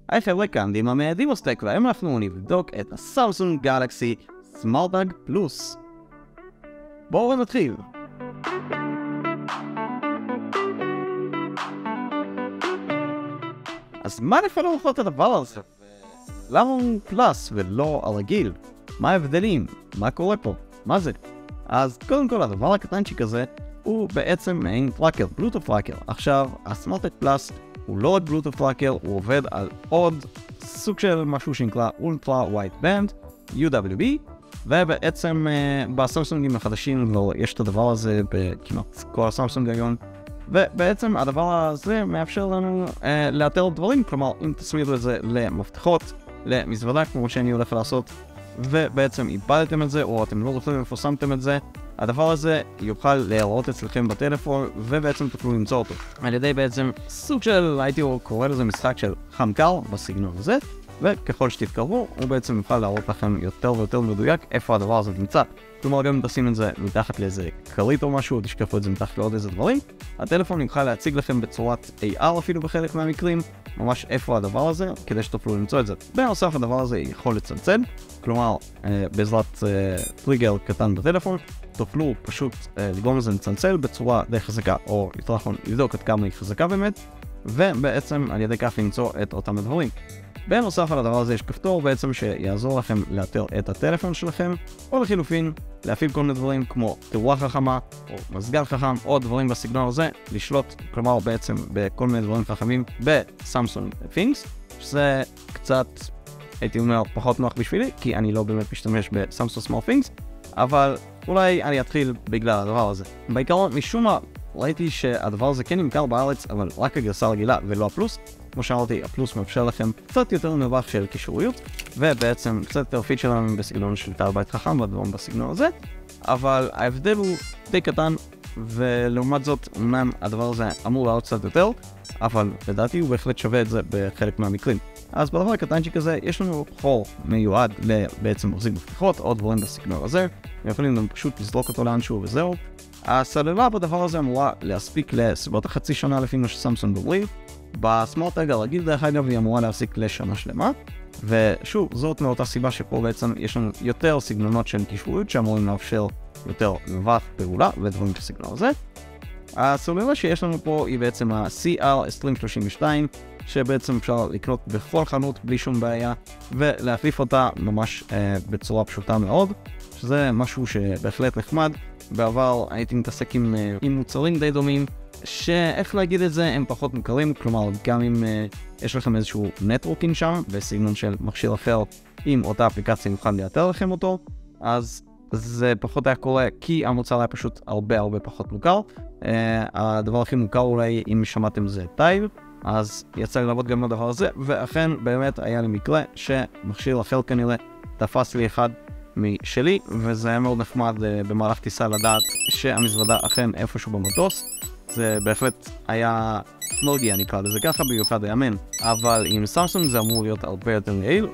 היי חבר'ה, כאן דימה מהדימוסטק, והיום אנחנו נבדוק את הסמסונג גלאקסי סמארט פלוס. בואו נתחיל. אז מה נפלו לכל את הדבר הזה? למה הוא פלוס ולא הרגיל? מה ההבדלים? מה קורה פה? מה זה? אז קודם כל הדבר הקטנצ'יק הזה הוא בעצם מעין טראקר, בלוטוס טראקר. עכשיו, הסמארט פלוס הוא לא רק בלוטוס טראקר, הוא עובד על עוד סוג של משהו שנקרא אולטרה ווייד בנד, UWB, ובעצם בסמסונגים החדשים יש את הדבר הזה בכמעט כל הסמסונג היום, ובעצם הדבר הזה מאפשר לנו לאתר דברים, כלומר אם תסמידו את זה למפתחות, למזוודה כמו שאני הולך לעשות, ובעצם איבדתם את זה או אתם לא רוצים איפה שמתם את זה, הדבר הזה יוכל להראות אצלכם בטלפון ובעצם תוכלו למצוא אותו על ידי בעצם סוג של, הייתי קורא לזה משחק של חלקם בסגנון הזה, וככל שתתקרבו הוא בעצם יוכל להראות לכם יותר ויותר מדויק איפה הדבר הזה נמצא. כלומר גם אם תשים את זה מתחת לאיזה קליט או משהו, או תשקפו את זה מתחת לעוד איזה דברים, הטלפון יוכל להציג לכם בצורת AR אפילו בחלק מהמקרים ממש איפה הדבר הזה, כדי שתוכלו למצוא את זה. בנוסף הדבר הזה יכול לצלצל, כלומר בעזרת טריגר קטן בטלפון תוכלו פשוט לגרום לזה לצלצל בצורה די חזקה, או יותר נכון לבדוק עד כמה היא חזקה באמת, ובעצם על ידי כך למצוא את אותם הדברים. בנוסף על הדבר הזה יש כפתור בעצם שיעזור לכם לאתר את הטלפון שלכם, או לחילופין להפעיל כל מיני דברים כמו תאורה חכמה או מזגן חכם או דברים בסגנון הזה, לשלוט כלומר בעצם בכל מיני דברים חכמים בסמסונג things, שזה קצת הייתי אומר פחות נוח בשבילי כי אני לא באמת משתמש בסמסונג סמארט things, אבל אולי אני אתחיל בגלל הדבר הזה. בעיקרון משום מה ראיתי שהדבר הזה כן נמכר בארץ אבל רק הגרסה רגילה ולא הפלוס. כמו שאמרתי, הפלוס מאפשר לכם קצת יותר מרווח של קישוריות, ובעצם קצת יותר פיצ'רים בסגנון של תא בית חכם והדברים בסגנון הזה, אבל ההבדל הוא די קטן, ולעומת זאת, אמנם הדבר הזה אמור לעלות קצת יותר, אבל לדעתי הוא בהחלט שווה את זה בחלק מהמקרים. אז בדבר הקטנצ'יק הזה, יש לנו חור מיועד לבעצם מחזיק מפתחות, או דברים בסגנון הזה, ויכולים גם פשוט לזרוק אותו לאנשהו וזהו. הסוללה בדבר הזה אמורה להספיק לסביבות החצי שנה לפי מה שסמסונג אומרים. בסמארט הרגיל דרך אגב היא אמורה להפסיק לשנה שלמה, ושוב זאת מאותה סיבה שפה בעצם יש לנו יותר סגנונות של קישוריות שאמורים לאפשר יותר מרווח פעולה ודברים בסגנון הזה. הסוללה שיש לנו פה היא בעצם ה-CR2032 שבעצם אפשר לקנות בכל חנות בלי שום בעיה ולהחליף אותה ממש בצורה פשוטה מאוד, שזה משהו שבהחלט נחמד. בעבר הייתי מתעסק עם מוצרים די דומים שאיך להגיד את זה הם פחות מוכרים, כלומר גם אם יש לכם איזשהו נטוורקינג שם בסגנון של מכשיר אחר עם אותה אפליקציה נוכל לאתר לכם אותו, אז זה פחות היה קורה כי המוצר היה פשוט הרבה פחות מוכר. הדבר הכי מוכר אולי אם שמעתם זה טייל, אז יצא לי לעבוד גם לדבר הזה, ואכן באמת היה לי מקרה שמכשיר אחר כנראה תפס לי אחד משלי, וזה היה מאוד נחמד במהלך טיסה לדעת שהמזוודה אכן איפשהו במטוס. זה בהחלט היה נורגיה נקרא לזה ככה, במיוחד הימן, אבל עם סמסונג זה אמור להיות הרבה יותר יעיל.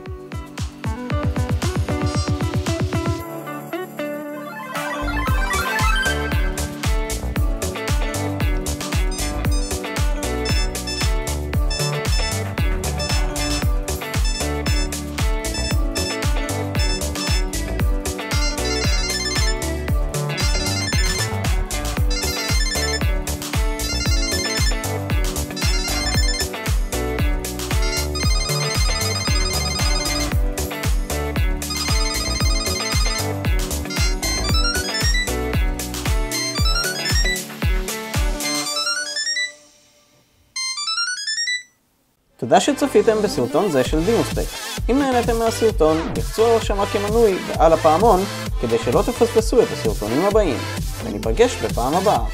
תודה שצפיתם בסרטון זה של דימוסטק. אם נהניתם מהסרטון, לחצו על הרשמה כמנוי ועל הפעמון כדי שלא תפספסו את הסרטונים הבאים, וניפגש בפעם הבאה.